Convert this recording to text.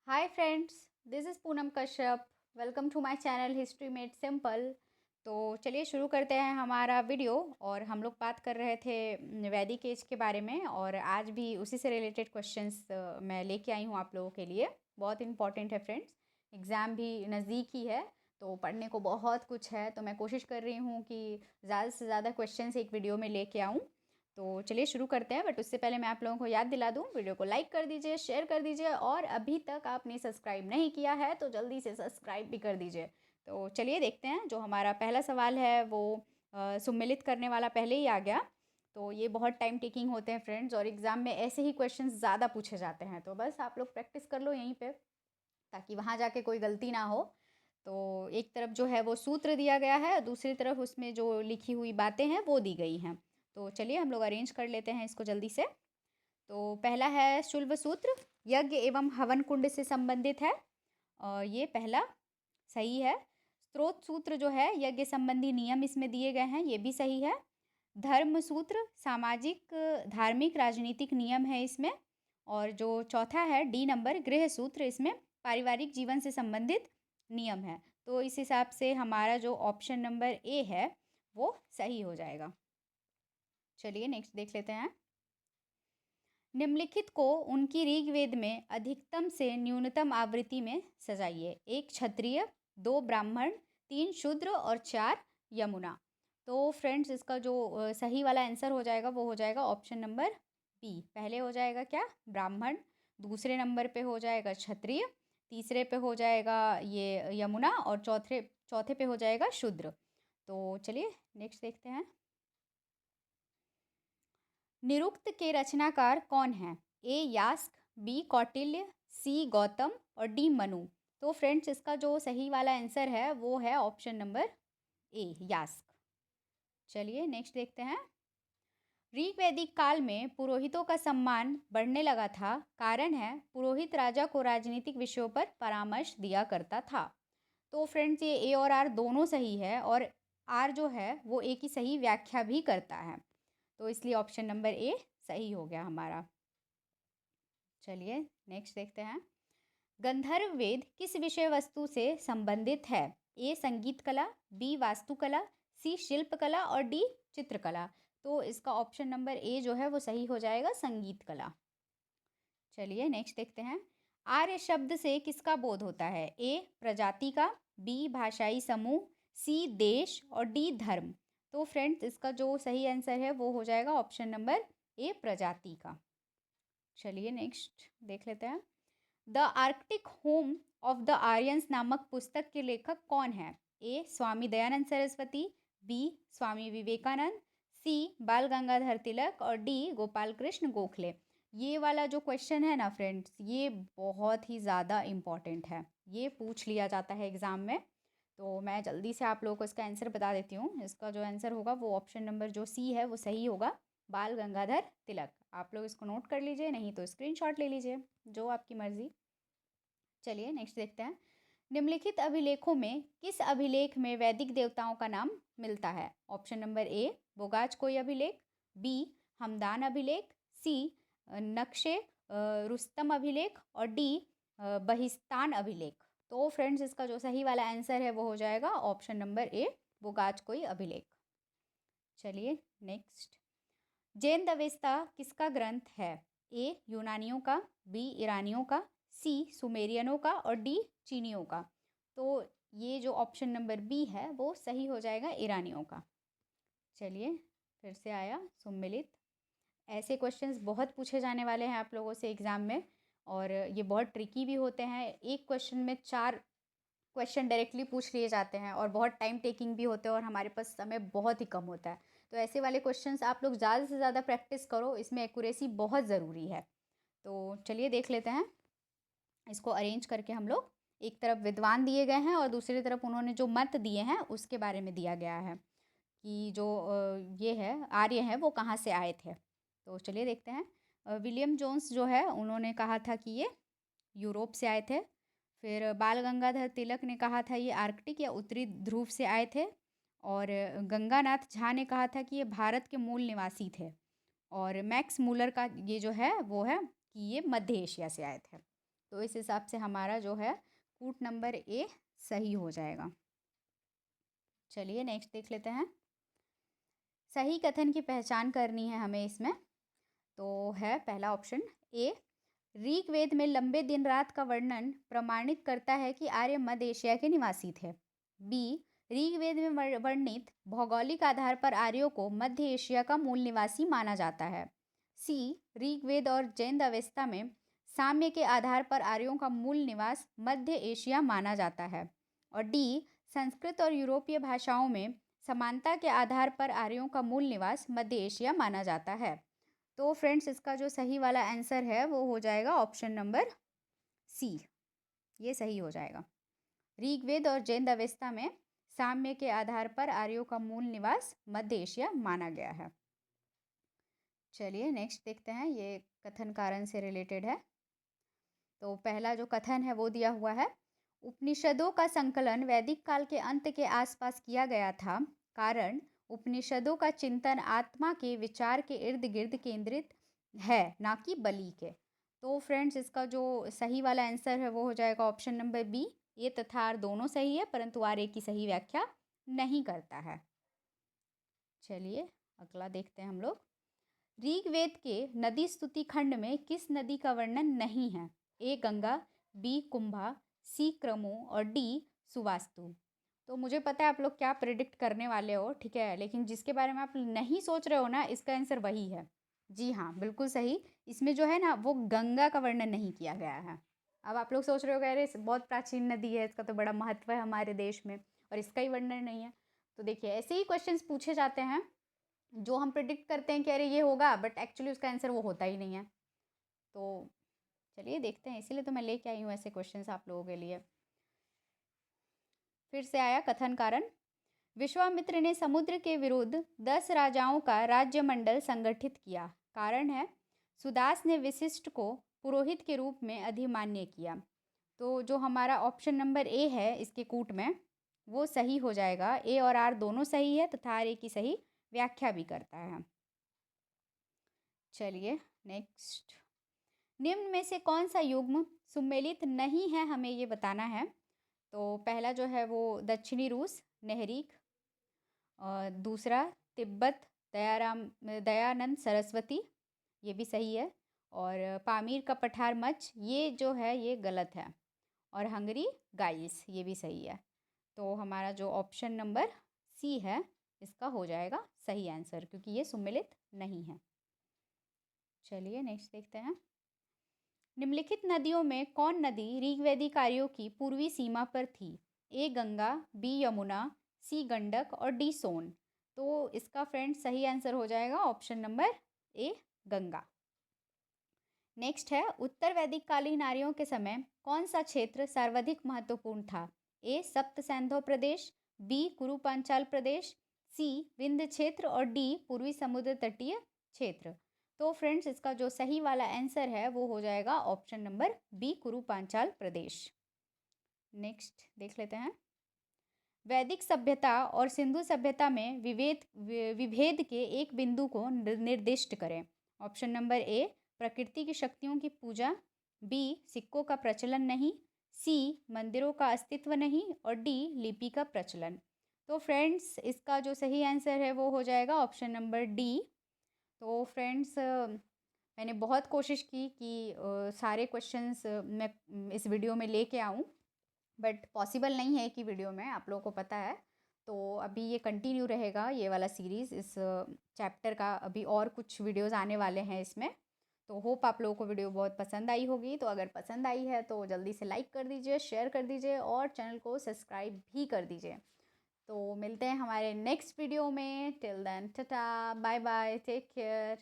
Hi friends, this is Poonam Kashyap. Welcome to my channel history made simple. तो चलिए शुरू करते हैं हमारा वीडियो। और हम लोग बात कर रहे थे वैदिक एज के बारे में, और आज भी उसी से रिलेटेड क्वेश्चंस मैं लेके आई हूँ आप लोगों के लिए। बहुत इंपॉर्टेंट है फ्रेंड्स, एग्ज़ाम भी नज़दीक ही है तो पढ़ने को बहुत कुछ है। तो मैं कोशिश कर रही हूँ कि ज़्यादा से ज़्यादा क्वेश्चंस एक वीडियो में लेके आऊँ। तो चलिए शुरू करते हैं, बट उससे पहले मैं आप लोगों को याद दिला दूं, वीडियो को लाइक कर दीजिए, शेयर कर दीजिए, और अभी तक आपने सब्सक्राइब नहीं किया है तो जल्दी से सब्सक्राइब भी कर दीजिए। तो चलिए देखते हैं, जो हमारा पहला सवाल है वो सुमेलित करने वाला पहले ही आ गया। तो ये बहुत टाइम टेकिंग होते हैं फ्रेंड्स, और एग्ज़ाम में ऐसे ही क्वेश्चन ज़्यादा पूछे जाते हैं, तो बस आप लोग प्रैक्टिस कर लो यहीं पर, ताकि वहाँ जाके कोई गलती ना हो। तो एक तरफ जो है वो सूत्र दिया गया है, और दूसरी तरफ उसमें जो लिखी हुई बातें हैं वो दी गई हैं। तो चलिए हम लोग अरेंज कर लेते हैं इसको जल्दी से। तो पहला है शुल्ब सूत्र, यज्ञ एवं हवन कुंड से संबंधित है। ये पहला सही है। स्त्रोत सूत्र जो है, यज्ञ संबंधी नियम इसमें दिए गए हैं, ये भी सही है। धर्म सूत्र सामाजिक धार्मिक राजनीतिक नियम है इसमें। और जो चौथा है डी नंबर, गृह सूत्र, इसमें पारिवारिक जीवन से संबंधित नियम है। तो इस हिसाब से हमारा जो ऑप्शन नंबर ए है वो सही हो जाएगा। चलिए नेक्स्ट देख लेते हैं। निम्नलिखित को उनकी ऋग्वेद में अधिकतम से न्यूनतम आवृत्ति में सजाइए। 1 क्षत्रिय, 2 ब्राह्मण, 3 शूद्र और 4 यमुना। तो फ्रेंड्स इसका जो सही वाला आंसर हो जाएगा वो हो जाएगा ऑप्शन नंबर बी। पहले हो जाएगा क्या, ब्राह्मण, दूसरे नंबर पे हो जाएगा क्षत्रिय, तीसरे पे हो जाएगा ये यमुना, और चौथे चौथे पे हो जाएगा शूद्र। तो चलिए नेक्स्ट देखते हैं। निरुक्त के रचनाकार कौन है? ए यास्क, बी कौटिल्य, सी गौतम और डी मनु। तो फ्रेंड्स इसका जो सही वाला आंसर है वो है ऑप्शन नंबर ए, यास्क। चलिए नेक्स्ट देखते हैं। ऋग वैदिक काल में पुरोहितों का सम्मान बढ़ने लगा था, कारण है पुरोहित राजा को राजनीतिक विषयों पर परामर्श दिया करता था। तो फ्रेंड्स ये ए और आर दोनों सही है, और आर जो है वो ए की सही व्याख्या भी करता है। तो इसलिए ऑप्शन नंबर ए सही हो गया हमारा। चलिए नेक्स्ट देखते हैं। गंधर्व वेद किस विषय वस्तु से संबंधित है? ए संगीत कला, बी वास्तुकला, सी शिल्प कला और डी चित्रकला। तो इसका ऑप्शन नंबर ए जो है वो सही हो जाएगा, संगीत कला। चलिए नेक्स्ट देखते हैं। आर्य शब्द से किसका बोध होता है? ए प्रजाति का, बी भाषाई समूह, सी देश और डी धर्म। तो फ्रेंड्स इसका जो सही आंसर है वो हो जाएगा ऑप्शन नंबर ए, प्रजाति का। चलिए नेक्स्ट देख लेते हैं। The Arctic home of the Aryans नामक पुस्तक के लेखक कौन है? ए स्वामी दयानंद सरस्वती, बी स्वामी विवेकानंद, सी बाल गंगाधर तिलक और डी गोपाल कृष्ण गोखले। ये वाला जो क्वेश्चन है ना फ्रेंड्स, ये बहुत ही ज़्यादा इम्पॉर्टेंट है, ये पूछ लिया जाता है एग्ज़ाम में। तो मैं जल्दी से आप लोगों को इसका आंसर बता देती हूँ। इसका जो आंसर होगा वो ऑप्शन नंबर जो सी है वो सही होगा, बाल गंगाधर तिलक। आप लोग इसको नोट कर लीजिए, नहीं तो स्क्रीनशॉट ले लीजिए, जो आपकी मर्ज़ी। चलिए नेक्स्ट देखते हैं। निम्नलिखित अभिलेखों में किस अभिलेख में वैदिक देवताओं का नाम मिलता है? ऑप्शन नंबर ए बोगाज कोई अभिलेख, बी हमदान अभिलेख, सी नक्शे रुस्तम अभिलेख और डी बहिस्तान अभिलेख। तो फ्रेंड्स इसका जो सही वाला आंसर है वो हो जाएगा ऑप्शन नंबर ए, बोगाज कोई अभिलेख। चलिए नेक्स्ट। जैन दवेस्ता किसका ग्रंथ है? ए यूनानियों का, बी ईरानियों का, सी सुमेरियनों का और डी चीनियों का। तो ये जो ऑप्शन नंबर बी है वो सही हो जाएगा, ईरानियों का। चलिए फिर से आया सुमेलित। ऐसे क्वेश्चंस बहुत पूछे जाने वाले हैं आप लोगों से एग्ज़ाम में, और ये बहुत ट्रिकी भी होते हैं। एक क्वेश्चन में 4 क्वेश्चन डायरेक्टली पूछ लिए जाते हैं, और बहुत टाइम टेकिंग भी होते हैं, और हमारे पास समय बहुत ही कम होता है। तो ऐसे वाले क्वेश्चंस आप लोग ज़्यादा से ज़्यादा प्रैक्टिस करो, इसमें एक्यूरेसी बहुत ज़रूरी है। तो चलिए देख लेते हैं इसको अरेंज करके। हम लोग एक तरफ विद्वान दिए गए हैं और दूसरी तरफ उन्होंने जो मत दिए हैं उसके बारे में दिया गया है कि जो ये है आर्य हैं वो कहाँ से आए थे। तो चलिए देखते हैं। विलियम जोन्स जो है उन्होंने कहा था कि ये यूरोप से आए थे। फिर बाल गंगाधर तिलक ने कहा था ये आर्कटिक या उत्तरी ध्रुव से आए थे। और गंगानाथ झा ने कहा था कि ये भारत के मूल निवासी थे। और मैक्स मूलर का ये जो है वो है कि ये मध्य एशिया से आए थे। तो इस हिसाब से हमारा जो है कूट नंबर ए सही हो जाएगा। चलिए नेक्स्ट देख लेते हैं। सही कथन की पहचान करनी है हमें इसमें। तो है पहला ऑप्शन ए, ऋग्वेद में लंबे दिन रात का वर्णन प्रमाणित करता है कि आर्य मध्य एशिया के निवासी थे। बी, ऋग्वेद में वर्णित भौगोलिक आधार पर आर्यों को मध्य एशिया का मूल निवासी माना जाता है। सी, ऋग्वेद और जैन अवेस्ता में साम्य के आधार पर आर्यों का मूल निवास मध्य एशिया माना जाता है। और डी, संस्कृत और यूरोपीय भाषाओं में समानता के आधार पर आर्यों का मूल निवास मध्य एशिया माना जाता है। तो फ्रेंड्स इसका जो सही वाला आंसर है वो हो जाएगा ऑप्शन नंबर सी, ये सही हो जाएगा। ऋग्वेद और जैन अवेस्ता में साम्य के आधार पर आर्यों का मूल निवास मध्य एशिया माना गया है। चलिए नेक्स्ट देखते हैं, ये कथन कारण से रिलेटेड है। तो पहला जो कथन है वो दिया हुआ है, उपनिषदों का संकलन वैदिक काल के अंत के आसपास किया गया था, कारण उपनिषदों का चिंतन आत्मा के विचार के इर्द गिर्द केंद्रित है, ना कि बलि के। तो फ्रेंड्स इसका जो सही वाला आंसर है वो हो जाएगा ऑप्शन नंबर बी, ये तथा आर दोनों सही है, परंतु आर ए की सही व्याख्या नहीं करता है। चलिए अगला देखते हैं हम लोग। ऋग्वेद के नदी स्तुति खंड में किस नदी का वर्णन नहीं है? ए गंगा, बी कुंभा, सी क्रमो और डी सुवास्तु। तो मुझे पता है आप लोग क्या प्रिडिक्ट करने वाले हो, ठीक है, लेकिन जिसके बारे में आप नहीं सोच रहे हो ना, इसका आंसर वही है। जी हाँ, बिल्कुल सही। इसमें जो है ना वो गंगा का वर्णन नहीं किया गया है। अब आप लोग सोच रहे हो अरे बहुत प्राचीन नदी है, इसका तो बड़ा महत्व है हमारे देश में, और इसका ही वर्णन नहीं है। तो देखिए ऐसे ही क्वेश्चंस पूछे जाते हैं जो हम प्रिडिक्ट करते हैं कि अरे ये होगा, बट एक्चुअली उसका आंसर वो होता ही नहीं है। तो चलिए देखते हैं, इसीलिए तो मैं लेके आई हूँ ऐसे क्वेश्चंस आप लोगों के लिए। फिर से आया कथन कारण। विश्वामित्र ने समुद्र के विरुद्ध 10 राजाओं का राज्य मंडल संगठित किया, कारण है सुदास ने वशिष्ठ को पुरोहित के रूप में अधिमान्य किया। तो जो हमारा ऑप्शन नंबर ए है इसके कूट में वो सही हो जाएगा। ए और आर दोनों सही है तथा आर ए की सही व्याख्या भी करता है। चलिए नेक्स्ट, निम्न में से कौन सा युग्म सुमेलित नहीं है, हमें ये बताना है। तो पहला जो है वो दक्षिणी रूस नेहरीक, और दूसरा तिब्बत दयानंद सरस्वती, ये भी सही है, और पामीर का पठार मच ये जो है ये गलत है, और हंगरी गाइल्स ये भी सही है। तो हमारा जो ऑप्शन नंबर सी है इसका हो जाएगा सही आंसर, क्योंकि ये सुमेलित नहीं है। चलिए नेक्स्ट देखते हैं। निम्नलिखित नदियों में कौन नदी ऋग्वेदिक आर्यों की पूर्वी सीमा पर थी? ए गंगा, बी यमुना, सी गंडक और डी सोन। तो इसका फ्रेंड सही आंसर हो जाएगा option number A Ganga. Next है, उत्तर वैदिक कालीन आर्यों के समय कौन सा क्षेत्र सर्वाधिक महत्वपूर्ण था? ए सप्त सैंधव प्रदेश, बी कुरु पांचाल प्रदेश, सी विंध्य क्षेत्र और डी पूर्वी समुद्र तटीय क्षेत्र। तो फ्रेंड्स इसका जो सही वाला आंसर है वो हो जाएगा ऑप्शन नंबर बी कुरु पांचाल प्रदेश। नेक्स्ट देख लेते हैं। वैदिक सभ्यता और सिंधु सभ्यता में विभेद के एक बिंदु को निर्दिष्ट करें। ऑप्शन नंबर ए प्रकृति की शक्तियों की पूजा, बी सिक्कों का प्रचलन नहीं, सी मंदिरों का अस्तित्व नहीं और डी लिपि का प्रचलन। तो फ्रेंड्स इसका जो सही आंसर है वो हो जाएगा ऑप्शन नंबर डी। तो फ्रेंड्स मैंने बहुत कोशिश की कि सारे क्वेश्चंस मैं इस वीडियो में लेके आऊँ, बट पॉसिबल नहीं है कि वीडियो में, आप लोगों को पता है। तो अभी ये कंटिन्यू रहेगा ये वाला सीरीज़, इस चैप्टर का अभी और कुछ वीडियोस आने वाले हैं इसमें। तो होप आप लोगों को वीडियो बहुत पसंद आई होगी। तो अगर पसंद आई है तो जल्दी से लाइक कर दीजिए, शेयर कर दीजिए और चैनल को सब्सक्राइब भी कर दीजिए। तो मिलते हैं हमारे नेक्स्ट वीडियो में। Till then tata bye bye, take care.